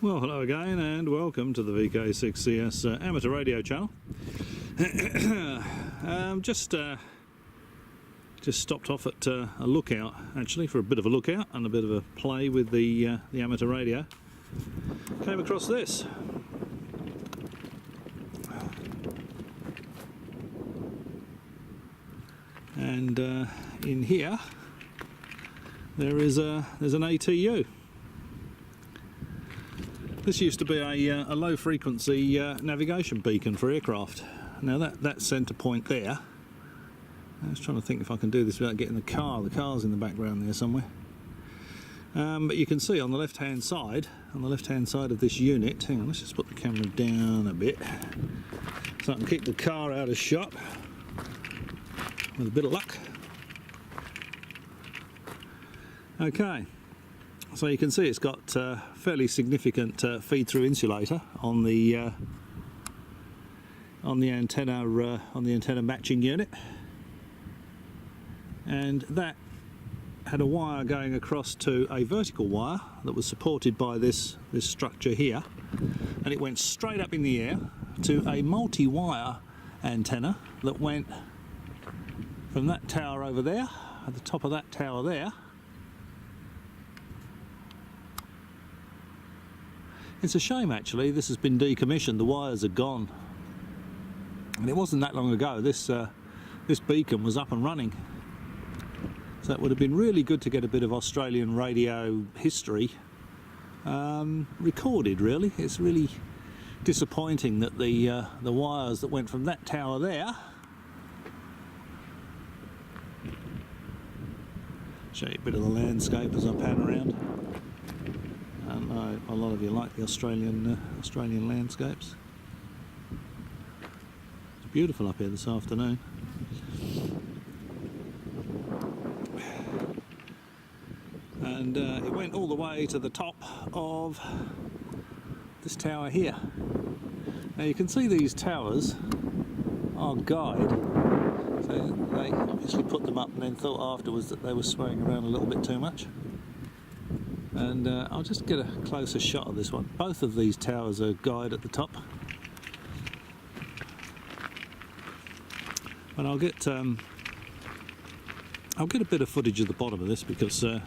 Well, hello again and welcome to the VK6CS amateur radio channel. Just stopped off at a lookout, actually, for a bit of a lookout and a bit of a play with the amateur radio. Came across this. And in here there's an ATU. This used to be a low frequency navigation beacon for aircraft. Now that centre point there, I was trying to think if I can do this without getting the car's in the background there somewhere. But you can see on the left hand side of this unit, hang on, let's just put the camera down a bit so I can keep the car out of shot with a bit of luck. Okay. So you can see it's got fairly significant feed-through insulator on the antenna matching unit, and that had a wire going across to a vertical wire that was supported by this structure here, and it went straight up in the air to a multi-wire antenna that went from that tower over there, at the top of that tower there. It's a shame, actually, this has been decommissioned, the wires are gone. And it wasn't that long ago this beacon was up and running. So it would have been really good to get a bit of Australian radio history recorded, really. It's really disappointing that the wires that went from that tower there. Show you a bit of the landscape as I pan around. I know a lot of you like the Australian landscapes. It's beautiful up here this afternoon. And it went all the way to the top of this tower here. Now you can see these towers are guyed. So they obviously put them up and then thought afterwards that they were swaying around a little bit too much. And I'll just get a closer shot of this one. Both of these towers are guyed at the top. And I'll get a bit of footage of the bottom of this because I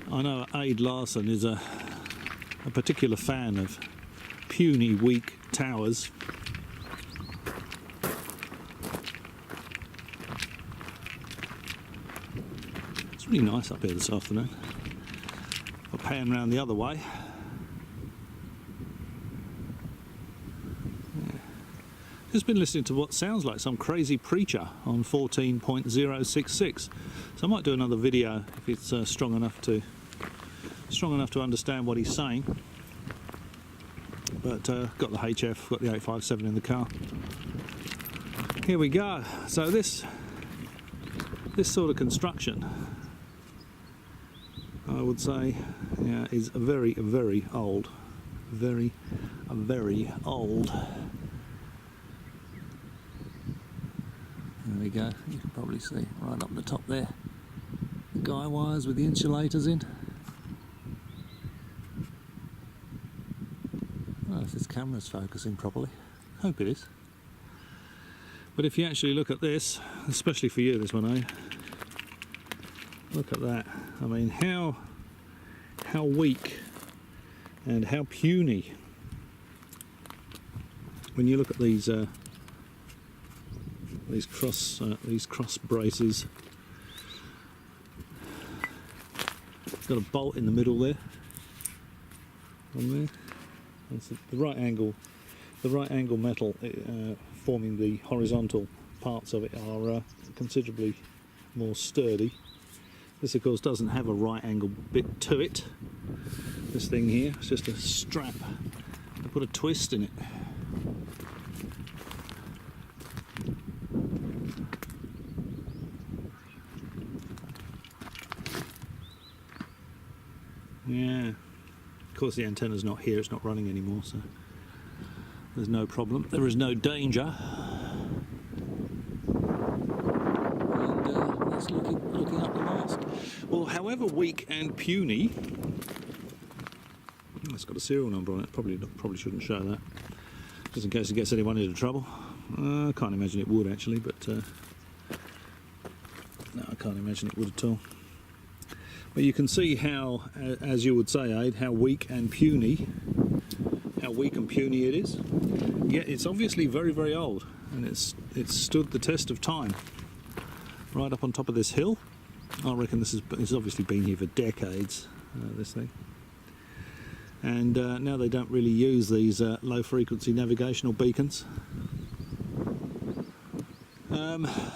know Aid Larson is a particular fan of puny, weak towers. It's really nice up here this afternoon. I'll pan round the other way. Yeah. Just been listening to what sounds like some crazy preacher on 14.066. So I might do another video if it's strong enough to understand what he's saying. But got the HF, got the 857 in the car. Here we go. So this sort of construction, I would say, yeah, is very, very old. Very old. There we go. You can probably see right up the top there. The guy wires with the insulators in. I don't know if this camera's focusing properly. Hope it is. But if you actually look at this, especially for you, this one, eh? Look at that. I mean, how weak and how puny. When you look at these cross braces, it's got a bolt in the middle there. On there, it's the right angle metal forming the horizontal parts of it are considerably more sturdy. This, of course, doesn't have a right angle bit to it. This thing here, it's just a strap. I put a twist in it. Yeah. Of course, the antenna's not here, it's not running anymore, so there's no problem. There is no danger. And that's looking up the mast. Well, however weak and puny It's got a serial number on it. Probably shouldn't show that, just in case it gets anyone into trouble. I can't imagine it would actually, but no, I can't imagine it would at all. But you can see how, as you would say, Aid, how weak and puny it is. Yet it's obviously very, very old, and it's stood the test of time. Right up on top of this hill. I reckon it's obviously been here for decades, this thing. And now they don't really use these low frequency navigational beacons.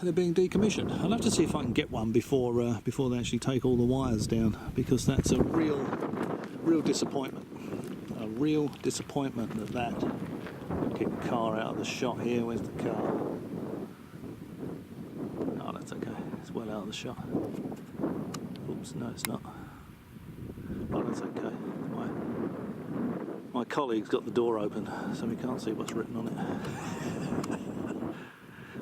They're being decommissioned. I'll have to see if I can get one before they actually take all the wires down, because that's a real disappointment. A real disappointment that kick the car out of the shot here. Where's the car? Oh, that's okay. It's well out of the shot. Oops, no, it's not. Oh, that's okay. My colleague's got the door open, so we can't see what's written on it.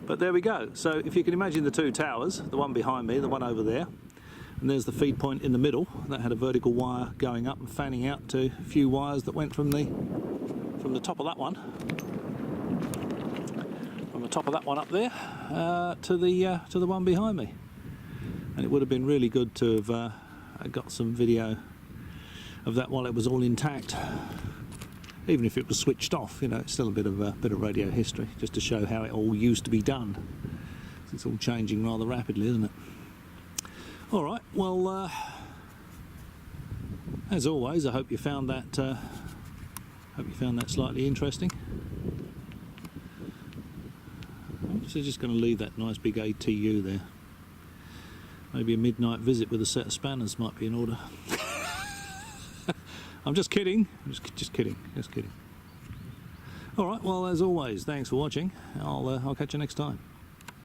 But there we go. So if you can imagine the two towers, the one behind me, the one over there, and there's the feed point in the middle, that had a vertical wire going up and fanning out to a few wires that went from the top of that one, up there, to the one behind me. And it would have been really good to have got some video of that while it was all intact. Even if it was switched off, you know, it's still a bit of radio history, just to show how it all used to be done. It's all changing rather rapidly, isn't it? All right. Well, as always, I hope you found that. Slightly interesting. I'm just going to leave that nice big ATU there. Maybe a midnight visit with a set of spanners might be in order. I'm just kidding. Just kidding. All right. Well, as always, thanks for watching. I'll catch you next time.